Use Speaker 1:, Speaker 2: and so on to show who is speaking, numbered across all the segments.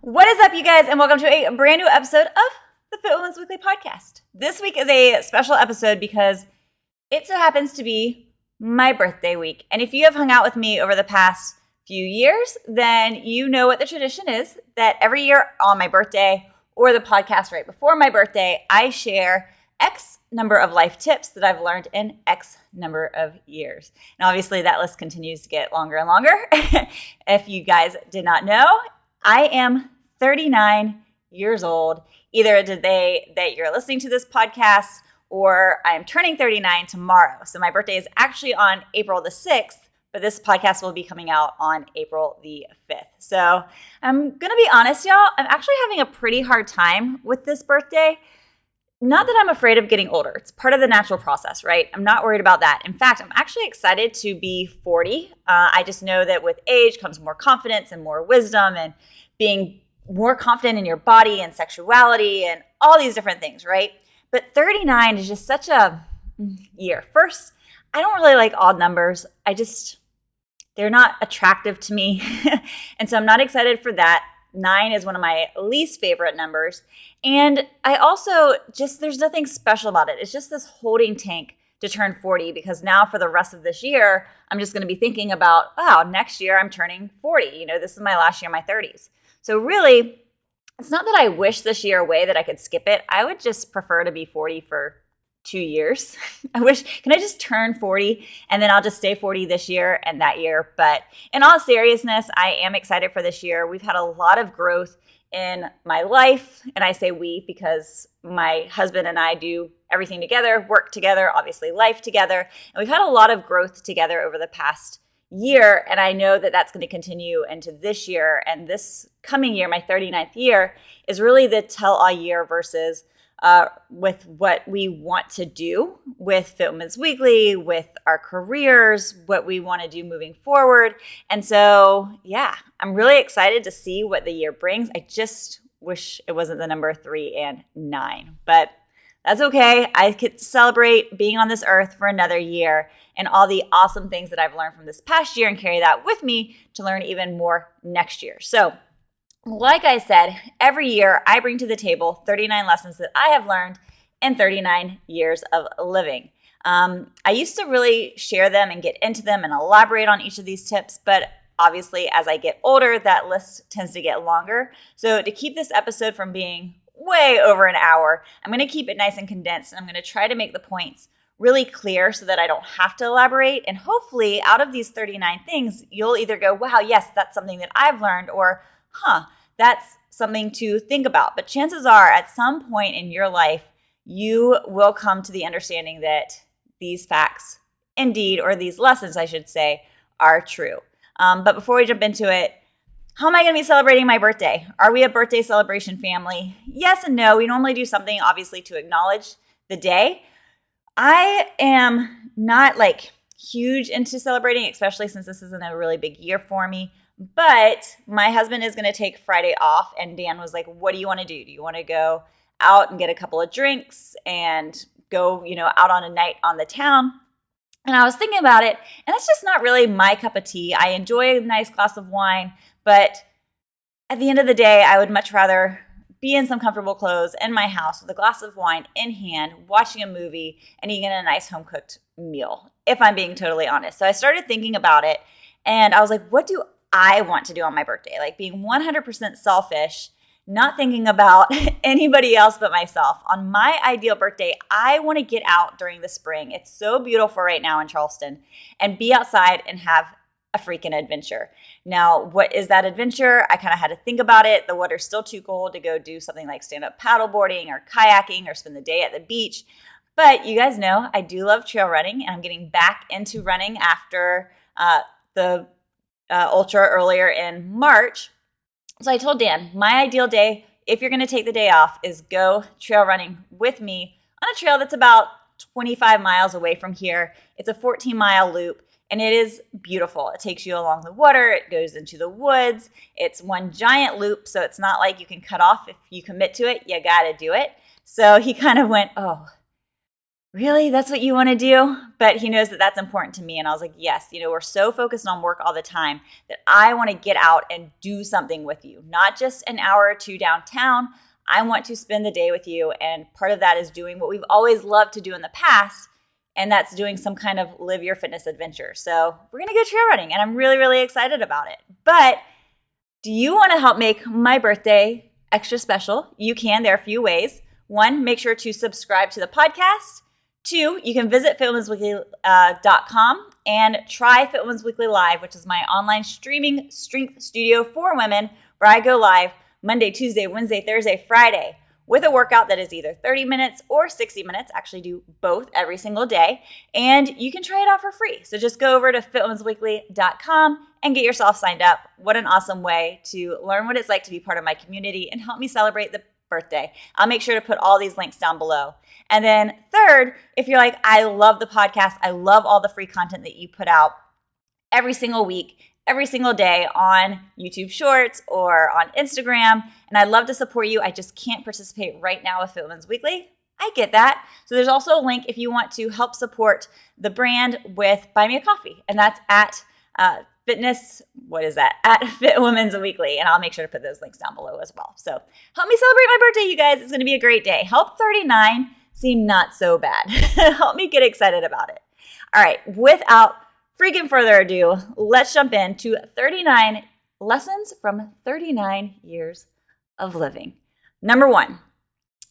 Speaker 1: What is up, you guys, and welcome to a brand new episode of the Fit Women's Weekly Podcast. This week is a special episode because it so happens to be my birthday week. And if you have hung out with me over the past few years, then you know what the tradition is, that every year on my birthday or the podcast right before my birthday, I share X number of life tips that I've learned in X number of years. And obviously that list continues to get longer and longer. If you guys did not know, I am 39 years old. Either today that you're listening to this podcast or I am turning 39 tomorrow. So my birthday is actually on April the 6th, but this podcast will be coming out on April the 5th. So I'm going to be honest, y'all, I'm actually having a pretty hard time with this birthday. Not that I'm afraid of getting older. It's part of the natural process, right? I'm not worried about that. In fact, I'm actually excited to be 40. I just know that with age comes more confidence and more wisdom and being more confident in your body and sexuality and all these different things, right? But 39 is just such a year. First, I don't really like odd numbers. They're not attractive to me. And so I'm not excited for that. 9 is one of my least favorite numbers. And I also there's nothing special about it. It's just this holding tank to turn 40 because now for the rest of this year, I'm just going to be thinking about, wow, next year I'm turning 40. This is my last year in my 30s. So really, it's not that I wish this year away that I could skip it. I would just prefer to be 40 for 2 years. Can I just turn 40 and then I'll just stay 40 this year and that year? But in all seriousness, I am excited for this year. We've had a lot of growth in my life. And I say we because my husband and I do everything together, work together, obviously life together. And we've had a lot of growth together over the past year. And I know that that's going to continue into this year. And this coming year, my 39th year, is really the tell-all year versus with what we want to do with Fit Women's Weekly, with our careers, what we want to do moving forward. And so, yeah, I'm really excited to see what the year brings. I just wish it wasn't the number 3 and 9, but that's okay. I get to celebrate being on this earth for another year and all the awesome things that I've learned from this past year and carry that with me to learn even more next year. So, like I said, every year I bring to the table 39 lessons that I have learned in 39 years of living. I used to really share them and get into them and elaborate on each of these tips, but obviously as I get older, that list tends to get longer. So to keep this episode from being way over an hour, I'm going to keep it nice and condensed, and I'm going to try to make the points really clear so that I don't have to elaborate. And hopefully out of these 39 things, you'll either go, wow, yes, that's something that I've learned, or that's something to think about. But chances are at some point in your life, you will come to the understanding that these facts indeed, or these lessons, I should say, are true. But before we jump into it, how am I going to be celebrating my birthday? Are we a birthday celebration family? Yes and no. We normally do something, obviously, to acknowledge the day. I am not huge into celebrating, especially since this isn't a really big year for me. But my husband is going to take Friday off, and Dan was like, what do you want to do? Do you want to go out and get a couple of drinks and go, out on a night on the town? And I was thinking about it, and it's just not really my cup of tea. I enjoy a nice glass of wine, but at the end of the day, I would much rather be in some comfortable clothes in my house with a glass of wine in hand, watching a movie, and eating a nice home-cooked meal, if I'm being totally honest. So I started thinking about it, and I was like, what do I want to do on my birthday? Being 100% selfish, not thinking about anybody else but myself. On my ideal birthday, I want to get out during the spring. It's so beautiful right now in Charleston, and be outside and have a freaking adventure. Now, what is that adventure? I kind of had to think about it. The water's still too cold to go do something like stand-up paddleboarding or kayaking or spend the day at the beach. But you guys know I do love trail running, and I'm getting back into running after the ultra earlier in March. So I told Dan, my ideal day, if you're going to take the day off, is go trail running with me on a trail that's about 25 miles away from here. It's a 14-mile loop, and it is beautiful. It takes you along the water. It goes into the woods. It's one giant loop, so it's not like you can cut off. If you commit to it, you got to do it. So he kind of went, oh, really, that's what you want to do? But he knows that that's important to me. And I was like, yes, we're so focused on work all the time that I want to get out and do something with you, not just an hour or two downtown. I want to spend the day with you. And part of that is doing what we've always loved to do in the past. And that's doing some kind of live your fitness adventure. So we're going to go trail running and I'm really, really excited about it. But do you want to help make my birthday extra special? You can. There are a few ways. One, make sure to subscribe to the podcast. Two, you can visit FitWomen'sWeekly.com and try Fit Women's Weekly Live, which is my online streaming strength studio for women where I go live Monday, Tuesday, Wednesday, Thursday, Friday with a workout that is either 30 minutes or 60 minutes. Actually do both every single day. And you can try it out for free. So just go over to FitWomen'sWeekly.com and get yourself signed up. What an awesome way to learn what it's like to be part of my community and help me celebrate the birthday. I'll make sure to put all these links down below. And then third, if you're like, I love the podcast, I love all the free content that you put out every single week, every single day on YouTube Shorts or on Instagram, and I'd love to support you. I just can't participate right now with Fit Women's Weekly. I get that. So there's also a link if you want to help support the brand with Buy Me a Coffee, and that's at at Fit Women's Weekly. And I'll make sure to put those links down below as well. So help me celebrate my birthday, you guys. It's going to be a great day. Help 39 seem not so bad. Help me get excited about it. All right. Without freaking further ado, let's jump into 39 lessons from 39 years of living. Number one,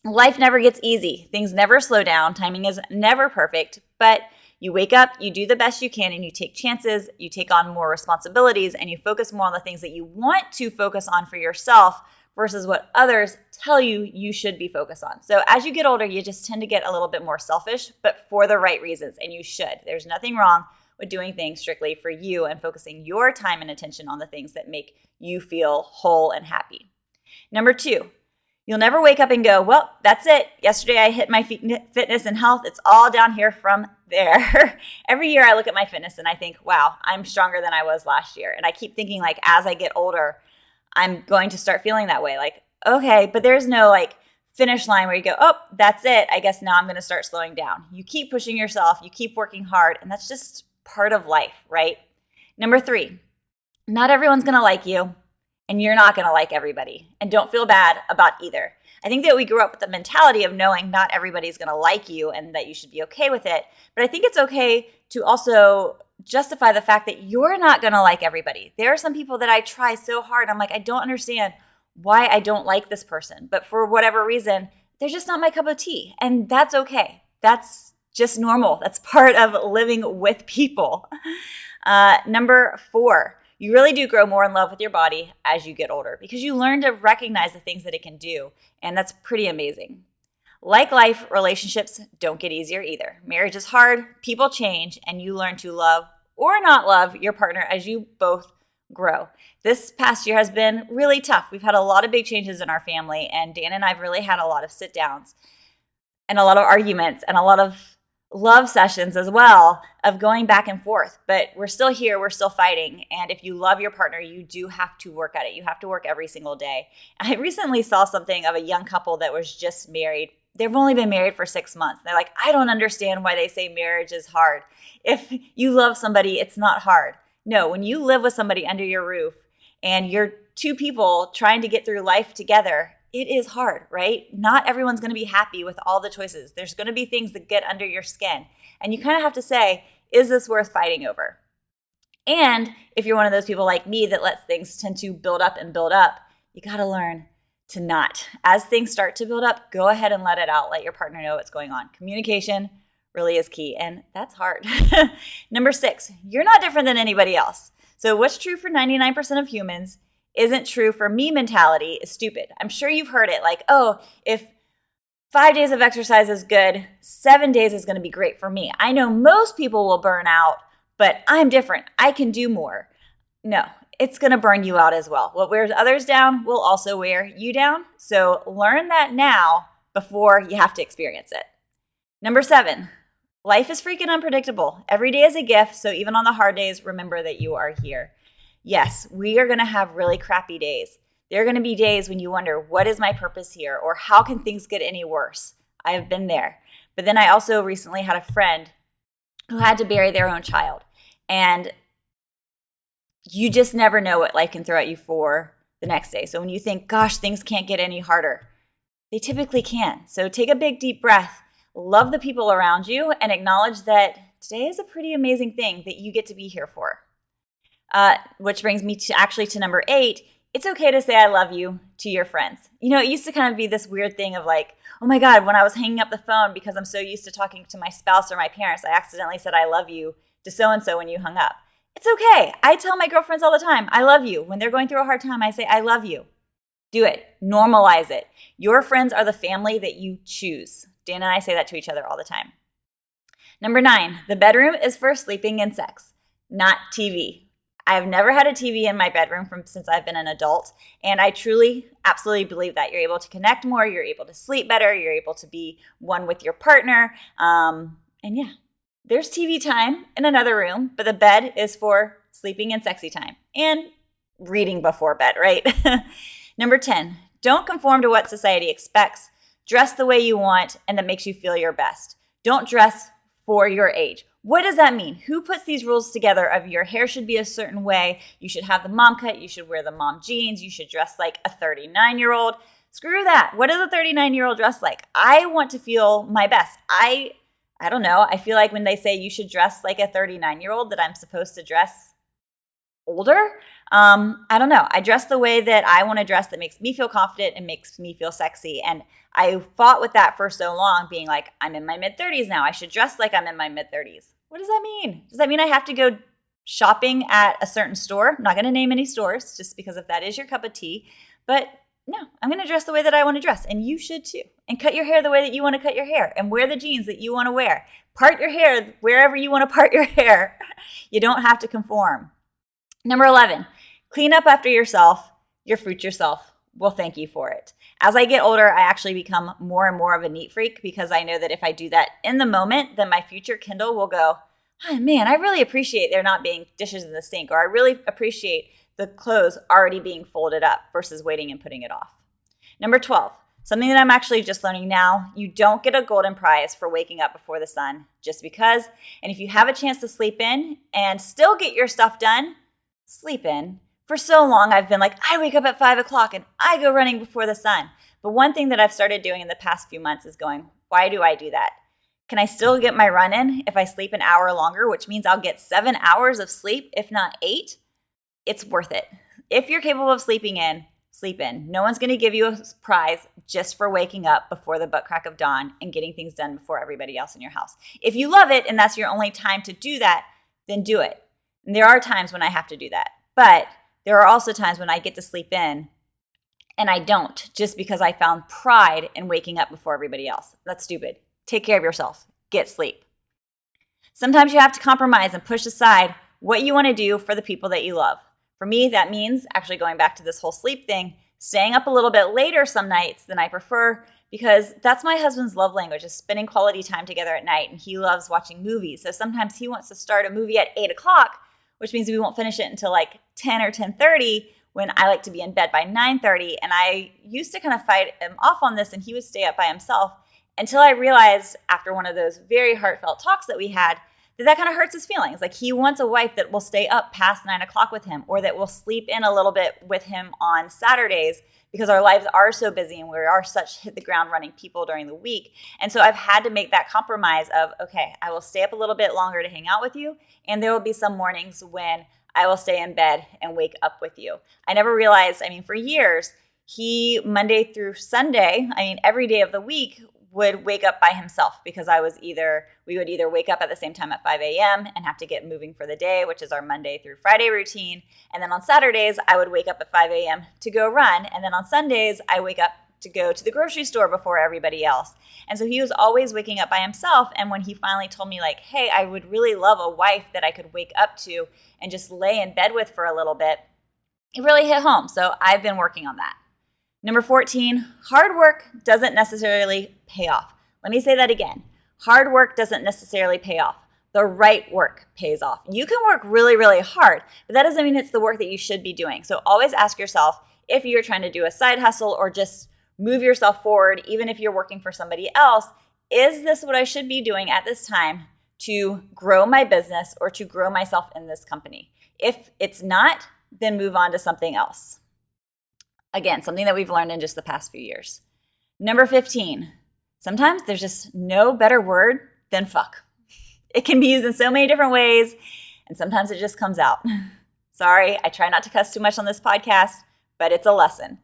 Speaker 1: life never gets easy. Things never slow down. Timing is never perfect, but you wake up, you do the best you can, and you take chances, you take on more responsibilities, and you focus more on the things that you want to focus on for yourself versus what others tell you you should be focused on. So as you get older, you just tend to get a little bit more selfish, but for the right reasons, and you should. There's nothing wrong with doing things strictly for you and focusing your time and attention on the things that make you feel whole and happy. Number two, you'll never wake up and go, well, that's it. Yesterday I hit my fitness and health. It's all down here from there. Every year I look at my fitness and I think, wow, I'm stronger than I was last year. And I keep thinking like, as I get older, I'm going to start feeling that way. Like, okay, but there's no like finish line where you go, oh, that's it. I guess now I'm going to start slowing down. You keep pushing yourself. You keep working hard. And that's just part of life, right? Number three, not everyone's going to like you. And you're not going to like everybody. And don't feel bad about either. I think that we grew up with the mentality of knowing not everybody's going to like you and that you should be okay with it. But I think it's okay to also justify the fact that you're not going to like everybody. There are some people that I try so hard. I'm like, I don't understand why I don't like this person. But for whatever reason, they're just not my cup of tea. And that's okay. That's just normal. That's part of living with people. Number four. You really do grow more in love with your body as you get older because you learn to recognize the things that it can do, and that's pretty amazing. Like life, relationships don't get easier either. Marriage is hard, people change, and you learn to love or not love your partner as you both grow. This past year has been really tough. We've had a lot of big changes in our family, and Dan and I have really had a lot of sit-downs and a lot of arguments and a lot of love sessions as well of going back and forth, but we're still here, we're still fighting. And if you love your partner, you do have to work at it. You have to work every single day. I recently saw something of a young couple that was just married. They've only been married for 6 months. They're like, I don't understand why they say marriage is hard. If you love somebody, it's not hard. No, when you live with somebody under your roof and you're two people trying to get through life together, it is hard, right? Not everyone's going to be happy with all the choices. There's going to be things that get under your skin. And you kind of have to say, is this worth fighting over? And if you're one of those people like me that lets things tend to build up and build up, you got to learn to not. As things start to build up, go ahead and let it out. Let your partner know what's going on. Communication really is key, and that's hard. Number 6, you're not different than anybody else. So what's true for 99% of humans isn't true for me mentality is stupid. I'm sure you've heard it like, oh, if 5 days of exercise is good, 7 days is going to be great for me. I know most people will burn out, but I'm different. I can do more. No, it's going to burn you out as well. What wears others down will also wear you down. So learn that now before you have to experience it. Number 7, life is freaking unpredictable. Every day is a gift. So even on the hard days, remember that you are here. Yes, we are going to have really crappy days. There are going to be days when you wonder, what is my purpose here? Or how can things get any worse? I have been there. But then I also recently had a friend who had to bury their own child. And you just never know what life can throw at you for the next day. So when you think, gosh, things can't get any harder, they typically can. So take a big, deep breath, love the people around you, and acknowledge that today is a pretty amazing thing that you get to be here for. Which brings me to number 8. It's okay to say I love you to your friends. You know, it used to kind of be this weird thing of like, oh my God, when I was hanging up the phone because I'm so used to talking to my spouse or my parents, I accidentally said I love you to so-and-so when you hung up. It's okay. I tell my girlfriends all the time, I love you. When they're going through a hard time, I say, I love you. Do it. Normalize it. Your friends are the family that you choose. Dan and I say that to each other all the time. Number 9, the bedroom is for sleeping and sex, not TV. I've never had a TV in my bedroom since I've been an adult, and I truly, absolutely believe that. You're able to connect more, you're able to sleep better, you're able to be one with your partner, and yeah, there's TV time in another room, but the bed is for sleeping and sexy time, and reading before bed, right? Number 10, don't conform to what society expects. Dress the way you want and that makes you feel your best. Don't dress for your age. What does that mean? Who puts these rules together of your hair should be a certain way, you should have the mom cut, you should wear the mom jeans, you should dress like a 39-year-old? Screw that. What does a 39-year-old dress like? I want to feel my best. I don't know. I feel like when they say you should dress like a 39-year-old that I'm supposed to dress older. I don't know. I dress the way that I want to dress that makes me feel confident and makes me feel sexy. And I fought with that for so long, being like, I'm in my mid-30s now. I should dress like I'm in my mid-30s. What does that mean? Does that mean I have to go shopping at a certain store? I'm not going to name any stores just because if that is your cup of tea. But no, I'm going to dress the way that I want to dress. And you should too. And cut your hair the way that you want to cut your hair. And wear the jeans that you want to wear. Part your hair wherever you want to part your hair. You don't have to conform. Number 11, clean up after yourself. Your future self will thank you for it. As I get older, I actually become more and more of a neat freak because I know that if I do that in the moment, then my future Kindle will go, oh man, I really appreciate there not being dishes in the sink, or I really appreciate the clothes already being folded up versus waiting and putting it off. Number 12, something that I'm actually just learning now, you don't get a golden prize for waking up before the sun just because. And if you have a chance to sleep in and still get your stuff done, sleep in. For so long, I've been like, I wake up at 5 o'clock and I go running before the sun. But one thing that I've started doing in the past few months is going, why do I do that? Can I still get my run in if I sleep an hour longer, which means I'll get 7 hours of sleep, if not 8? It's worth it. If you're capable of sleeping in, sleep in. No one's going to give you a prize just for waking up before the butt crack of dawn and getting things done before everybody else in your house. If you love it and that's your only time to do that, then do it. And there are times when I have to do that. But there are also times when I get to sleep in and I don't, just because I found pride in waking up before everybody else. That's stupid. Take care of yourself. Get sleep. Sometimes you have to compromise and push aside what you want to do for the people that you love. For me, that means, actually going back to this whole sleep thing, staying up a little bit later some nights than I prefer, because that's my husband's love language, is spending quality time together at night, and he loves watching movies. So sometimes he wants to start a movie at 8 o'clock, which means we won't finish it until like 10 or 10:30 when I like to be in bed by 9:30. And I used to kind of fight him off on this, and he would stay up by himself until I realized after one of those very heartfelt talks that we had that kind of hurts his feelings. Like he wants a wife that will stay up past 9 o'clock with him, or that will sleep in a little bit with him on Saturdays, because our lives are so busy and we are such hit the ground running people during the week. And so I've had to make that compromise of, okay, I will stay up a little bit longer to hang out with you. And there will be some mornings when I will stay in bed and wake up with you. I never realized, for years, he, Monday through Sunday, every day of the week, would wake up by himself, because we would either wake up at the same time at 5 a.m. and have to get moving for the day, which is our Monday through Friday routine. And then on Saturdays, I would wake up at 5 a.m. to go run. And then on Sundays, I wake up to go to the grocery store before everybody else. And so he was always waking up by himself. And when he finally told me like, hey, I would really love a wife that I could wake up to and just lay in bed with for a little bit, it really hit home. So I've been working on that. Number 14, hard work doesn't necessarily pay off. Let me say that again. Hard work doesn't necessarily pay off. The right work pays off. You can work really, really hard, but that doesn't mean it's the work that you should be doing. So always ask yourself, if you're trying to do a side hustle or just move yourself forward, even if you're working for somebody else, is this what I should be doing at this time to grow my business or to grow myself in this company? If it's not, then move on to something else. Again, something that we've learned in just the past few years. Number 15, sometimes there's just no better word than fuck. It can be used in so many different ways, and sometimes it just comes out. Sorry, I try not to cuss too much on this podcast, but it's a lesson.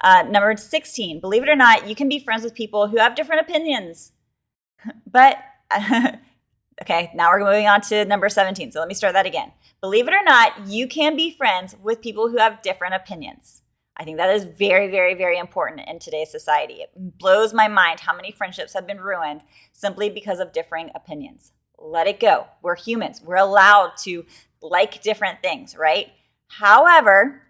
Speaker 1: Number 16, believe it or not, you can be friends with people who have different opinions. But, okay, now we're moving on to number 17, so let me start that again. Believe it or not, you can be friends with people who have different opinions. I think that is very, very, very important in today's society. It blows my mind how many friendships have been ruined simply because of differing opinions. Let it go. We're humans. We're allowed to like different things, right? However,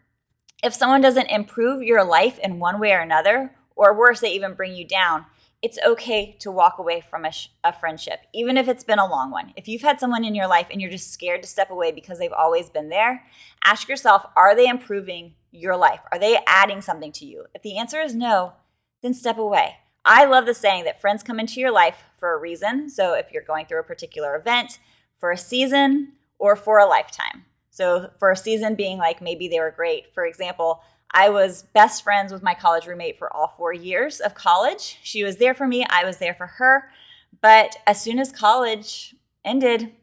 Speaker 1: if someone doesn't improve your life in one way or another, or worse, they even bring you down, it's okay to walk away from a friendship, even if it's been a long one. If you've had someone in your life and you're just scared to step away because they've always been there, ask yourself, are they improving your life? Are they adding something to you? If the answer is no, then step away. I love the saying that friends come into your life for a reason. So if you're going through a particular event, for a season, or for a lifetime. So for a season being like maybe they were great. For example, I was best friends with my college roommate for all 4 years of college. She was there for me. I was there for her. But as soon as college ended,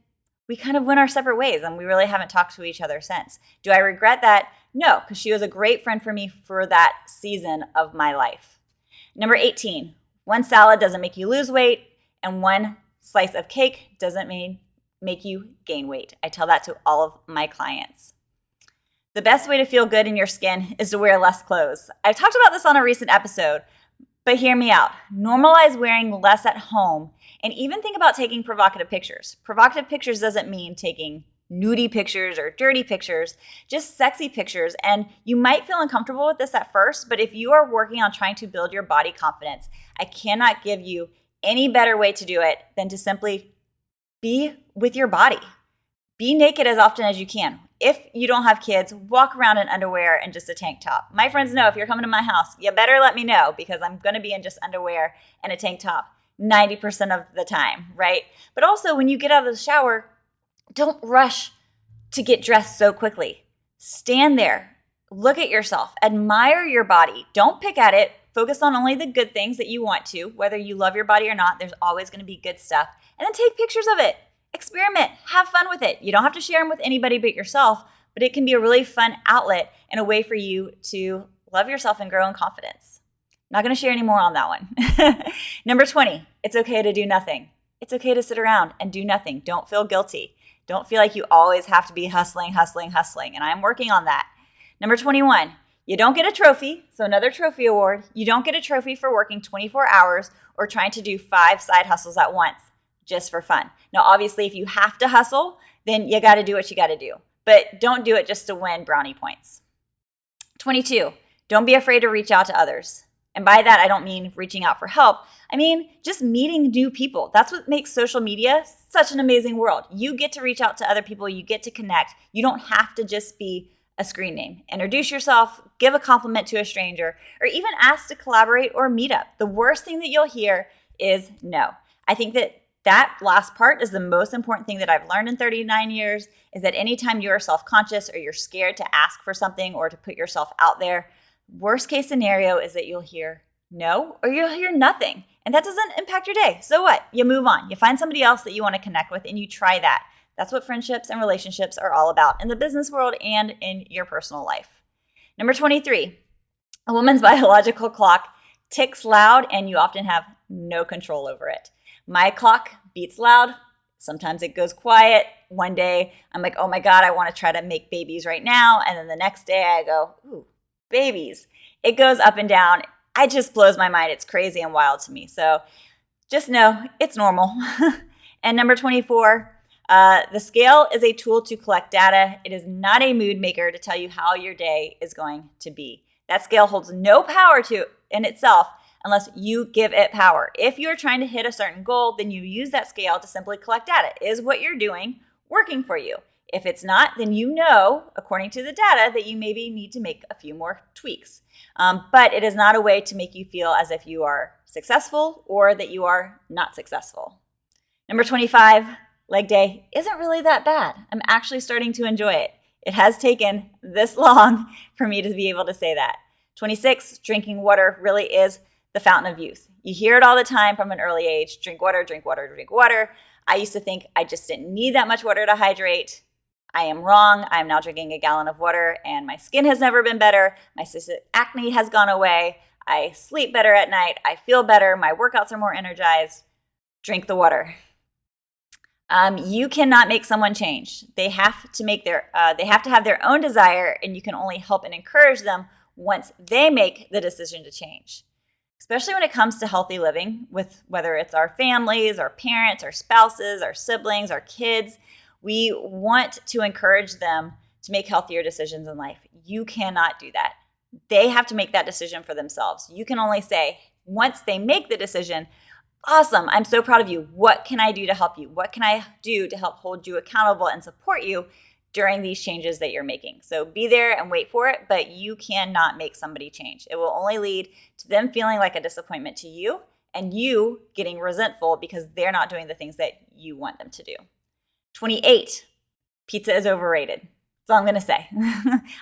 Speaker 1: we kind of went our separate ways and we really haven't talked to each other since. Do I regret that? No, because she was a great friend for me for that season of my life. Number 18, one salad doesn't make you lose weight and one slice of cake doesn't make you gain weight. I tell that to all of my clients. The best way to feel good in your skin is to wear less clothes. I've talked about this on a recent episode, but hear me out. Normalize wearing less at home and even think about taking provocative pictures. Provocative pictures doesn't mean taking nudie pictures or dirty pictures, just sexy pictures. And you might feel uncomfortable with this at first, but if you are working on trying to build your body confidence, I cannot give you any better way to do it than to simply be with your body. Be naked as often as you can. If you don't have kids, walk around in underwear and just a tank top. My friends know if you're coming to my house, you better let me know because I'm going to be in just underwear and a tank top 90% of the time, right? But also when you get out of the shower, don't rush to get dressed so quickly. Stand there, look at yourself, admire your body. Don't pick at it. Focus on only the good things that you want to. Whether you love your body or not, there's always going to be good stuff. And then take pictures of it. Experiment. Have fun with it. You don't have to share them with anybody but yourself, but it can be a really fun outlet and a way for you to love yourself and grow in confidence. Not going to share any more on that one. Number 20, it's okay to do nothing. It's okay to sit around and do nothing. Don't feel guilty. Don't feel like you always have to be hustling. And I'm working on that. Number 21, you don't get a trophy. So another trophy award. You don't get a trophy for working 24 hours or trying to do 5 side hustles at once just for fun. Now, obviously, if you have to hustle, then you got to do what you got to do. But don't do it just to win brownie points. 22, don't be afraid to reach out to others. And by that, I don't mean reaching out for help. I mean just meeting new people. That's what makes social media such an amazing world. You get to reach out to other people. You get to connect. You don't have to just be a screen name. Introduce yourself, give a compliment to a stranger, or even ask to collaborate or meet up. The worst thing that you'll hear is no. I think that last part is the most important thing that I've learned in 39 years is that anytime you're self-conscious or you're scared to ask for something or to put yourself out there, worst case scenario is that you'll hear no or you'll hear nothing. And that doesn't impact your day. So what? You move on. You find somebody else that you want to connect with and you try that. That's what friendships and relationships are all about in the business world and in your personal life. Number 23, a woman's biological clock ticks loud and you often have no control over it. My clock beats loud. Sometimes it goes quiet. One day I'm like, oh my God, I want to try to make babies right now. And then the next day I go, ooh, babies. It goes up and down. It just blows my mind. It's crazy and wild to me. So just know it's normal. And number 24, the scale is a tool to collect data. It is not a mood maker to tell you how your day is going to be. That scale holds no power in itself unless you give it power. If you're trying to hit a certain goal, then you use that scale to simply collect data. Is what you're doing working for you? If it's not, then you know, according to the data, that you maybe need to make a few more tweaks. But it is not a way to make you feel as if you are successful or that you are not successful. Number 25, leg day isn't really that bad. I'm actually starting to enjoy it. It has taken this long for me to be able to say that. 26, drinking water really is the fountain of youth. You hear it all the time from an early age. Drink water, drink water, drink water. I used to think I just didn't need that much water to hydrate. I am wrong. I'm now drinking a gallon of water and my skin has never been better. My cystic acne has gone away. I sleep better at night. I feel better. My workouts are more energized. Drink the water. You cannot make someone change. They have to have their own desire, and you can only help and encourage them once they make the decision to change. Especially when it comes to healthy living, with whether it's our families, our parents, our spouses, our siblings, our kids, we want to encourage them to make healthier decisions in life. You cannot do that. They have to make that decision for themselves. You can only say, once they make the decision, awesome, I'm so proud of you. What can I do to help you? What can I do to help hold you accountable and support you during these changes that you're making? So be there and wait for it, but you cannot make somebody change. It will only lead to them feeling like a disappointment to you and you getting resentful because they're not doing the things that you want them to do. 28, pizza is overrated. That's all I'm going to say.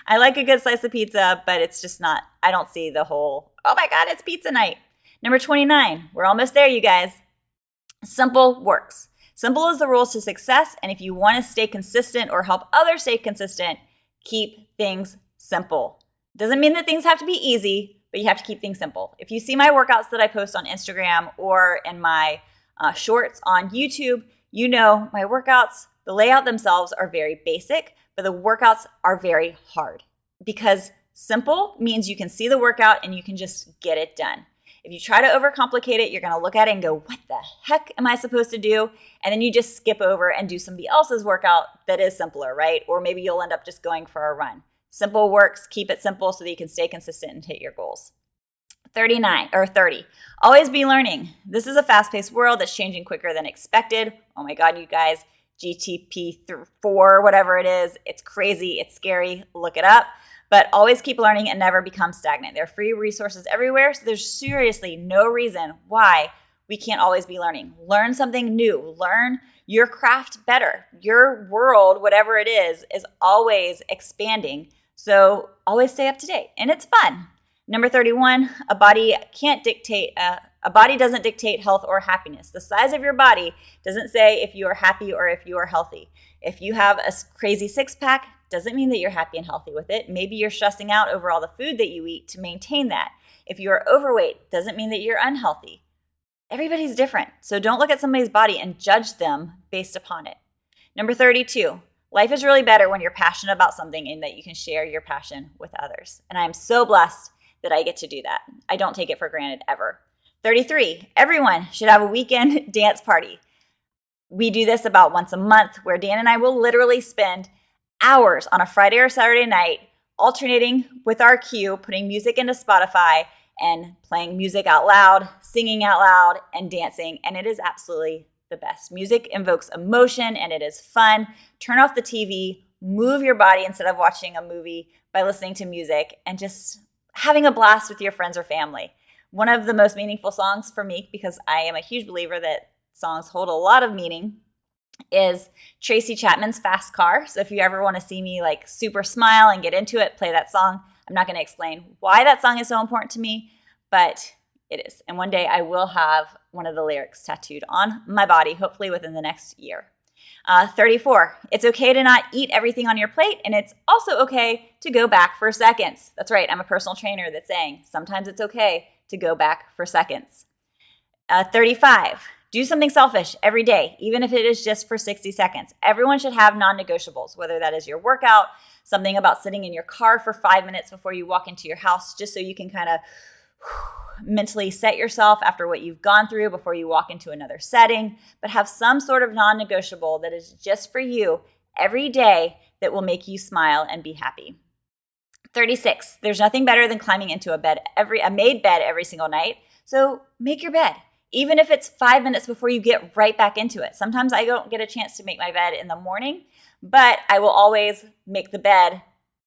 Speaker 1: I like a good slice of pizza, but it's just not, I don't see the whole, oh my God, it's pizza night. Number 29, we're almost there, you guys. Simple works. Simple is the rules to success, and if you want to stay consistent or help others stay consistent, keep things simple. Doesn't mean that things have to be easy, but you have to keep things simple. If you see my workouts that I post on Instagram or in my shorts on YouTube, you know my workouts, the layout themselves are very basic, but the workouts are very hard because simple means you can see the workout and you can just get it done. If you try to overcomplicate it, you're going to look at it and go, what the heck am I supposed to do? And then you just skip over and do somebody else's workout that is simpler, right? Or maybe you'll end up just going for a run. Simple works. Keep it simple so that you can stay consistent and hit your goals. 30. Always be learning. This is a fast-paced world that's changing quicker than expected. Oh my God, you guys, GTP4, whatever it is, it's crazy. It's scary. Look it up. But always keep learning and never become stagnant. There are free resources everywhere, so there's seriously no reason why we can't always be learning. Learn something new. Learn your craft better. Your world, whatever it is always expanding. So always stay up to date, and it's fun. Number 31, a body doesn't dictate health or happiness. The size of your body doesn't say if you are happy or if you are healthy. If you have a crazy six-pack, doesn't mean that you're happy and healthy with it. Maybe you're stressing out over all the food that you eat to maintain that. If you are overweight, doesn't mean that you're unhealthy. Everybody's different, so don't look at somebody's body and judge them based upon it. Number 32, life is really better when you're passionate about something and that you can share your passion with others. And I'm so blessed that I get to do that. I don't take it for granted ever. 33, everyone should have a weekend dance party. We do this about once a month where Dan and I will literally spend hours on a Friday or Saturday night alternating with our cue, putting music into Spotify and playing music out loud, singing out loud, and dancing. And it is absolutely the best. Music invokes emotion and it is fun. Turn off the TV, move your body instead of watching a movie by listening to music and just having a blast with your friends or family. One of the most meaningful songs for me, because I am a huge believer that songs hold a lot of meaning, is Tracy Chapman's Fast Car. So if you ever want to see me like super smile and get into it, play that song. I'm not going to explain why that song is so important to me, but it is. And one day I will have one of the lyrics tattooed on my body, hopefully within the next year. 34, it's okay to not eat everything on your plate, and it's also okay to go back for seconds. That's right, I'm a personal trainer that's saying sometimes it's okay to go back for seconds. 35, do something selfish every day, even if it is just for 60 seconds. Everyone should have non-negotiables, whether that is your workout, something about sitting in your car for 5 minutes before you walk into your house, just so you can kind of mentally set yourself after what you've gone through before you walk into another setting, but have some sort of non-negotiable that is just for you every day that will make you smile and be happy. 36, there's nothing better than climbing into a made bed every single night. So make your bed. even if it's 5 minutes before you get right back into it. Sometimes I don't get a chance to make my bed in the morning, but I will always make the bed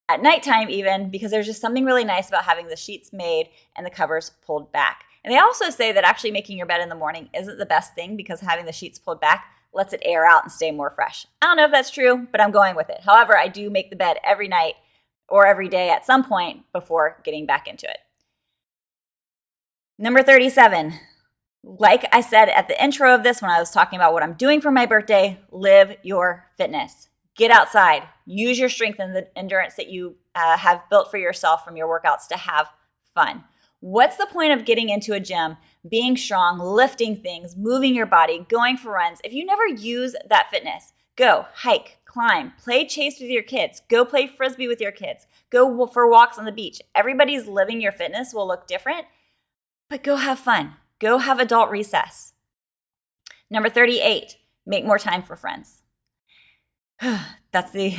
Speaker 1: at nighttime even, because there's just something really nice about having the sheets made and the covers pulled back. And they also say that actually making your bed in the morning isn't the best thing, because having the sheets pulled back lets it air out and stay more fresh. I don't know if that's true, but I'm going with it. However, I do make the bed every night or every day at some point before getting back into it. Number 37. Like I said at the intro of this when I was talking about what I'm doing for my birthday, live your fitness. Get outside. Use your strength and the endurance that you have built for yourself from your workouts to have fun. What's the point of getting into a gym, being strong, lifting things, moving your body, going for runs, if you never use that fitness? Go hike, climb, play chase with your kids, go play frisbee with your kids, go for walks on the beach. Everybody's living your fitness will look different, but go have fun. Go have adult recess. Number 38, make more time for friends. That's the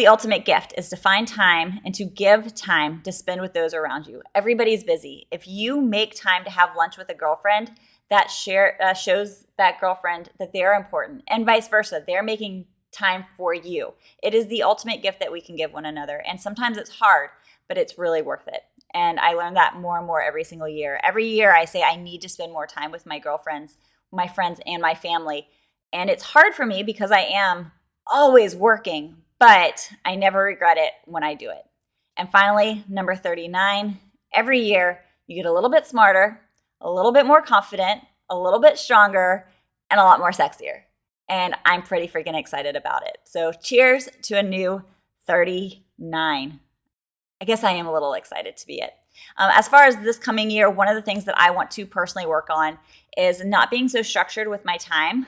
Speaker 1: ultimate gift, is to find time and to give time to spend with those around you. Everybody's busy. If you make time to have lunch with a girlfriend, that shows that girlfriend that they're important, and vice versa. They're making time for you. It is the ultimate gift that we can give one another. And sometimes it's hard, but it's really worth it. And I learn that more and more every single year. Every year I say I need to spend more time with my girlfriends, my friends, and my family. And it's hard for me because I am always working, but I never regret it when I do it. And finally, number 39, every year you get a little bit smarter, a little bit more confident, a little bit stronger, and a lot more sexier. And I'm pretty freaking excited about it. So cheers to a new 39. I guess I am a little excited to be it. As far as this coming year, one of the things that I want to personally work on is not being so structured with my time.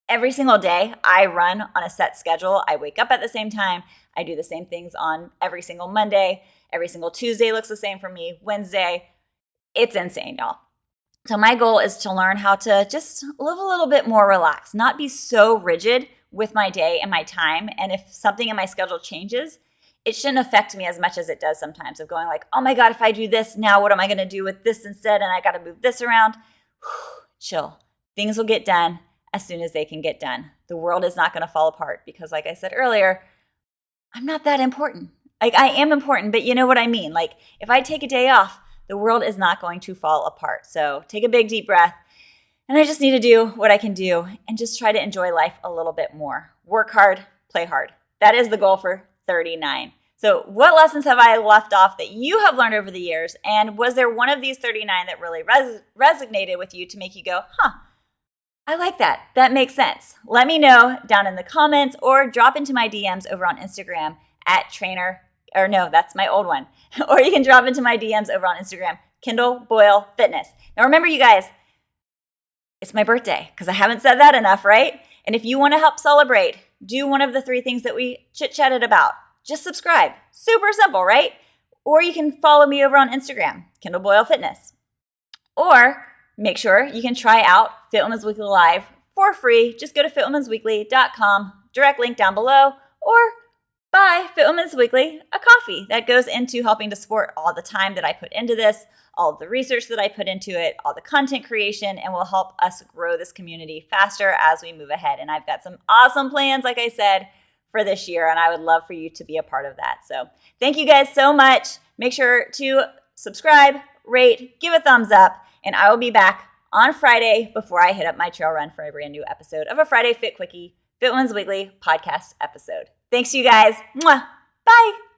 Speaker 1: Every single day, I run on a set schedule. I wake up at the same time. I do the same things on every single Monday. Every single Tuesday looks the same for me. Wednesday, it's insane, y'all. So my goal is to learn how to just live a little bit more relaxed, not be so rigid with my day and my time. And if something in my schedule changes, it shouldn't affect me as much as it does sometimes, of going like, oh my God, if I do this now, what am I going to do with this instead? And I got to move this around. Chill. Things will get done as soon as they can get done. The world is not going to fall apart because, like I said earlier, I'm not that important. Like, I am important, but you know what I mean? Like, if I take a day off, the world is not going to fall apart. So take a big deep breath. And I just need to do what I can do and just try to enjoy life a little bit more. Work hard, play hard. That is the goal for 39. So what lessons have I left off that you have learned over the years? And was there one of these 39 that really resonated with you to make you go, I like that. That makes sense. Let me know down in the comments or drop into my DMs over on Instagram at that's my old one. Or you can drop into my DMs over on Instagram, Kendall Boyle Fitness. Now remember, you guys, it's my birthday, because I haven't said that enough, right? And if you want to help celebrate, do one of the 3 things that we chit-chatted about. Just subscribe. Super simple, right? Or you can follow me over on Instagram, Kendall Boyle Fitness. Or make sure you can try out Fit Women's Weekly Live for free. Just go to fitwomensweekly.com, direct link down below, or buy Fit Women's Weekly a coffee. That goes into helping to support all the time that I put into this, all of the research that I put into it, all the content creation, and will help us grow this community faster as we move ahead. And I've got some awesome plans, like I said, for this year, and I would love for you to be a part of that. So thank you guys so much. Make sure to subscribe, rate, give a thumbs up, and I will be back on Friday before I hit up my trail run for a brand new episode of a Friday Fit Quickie, Fit Women's Weekly podcast episode. Thanks, you guys. Mwah. Bye.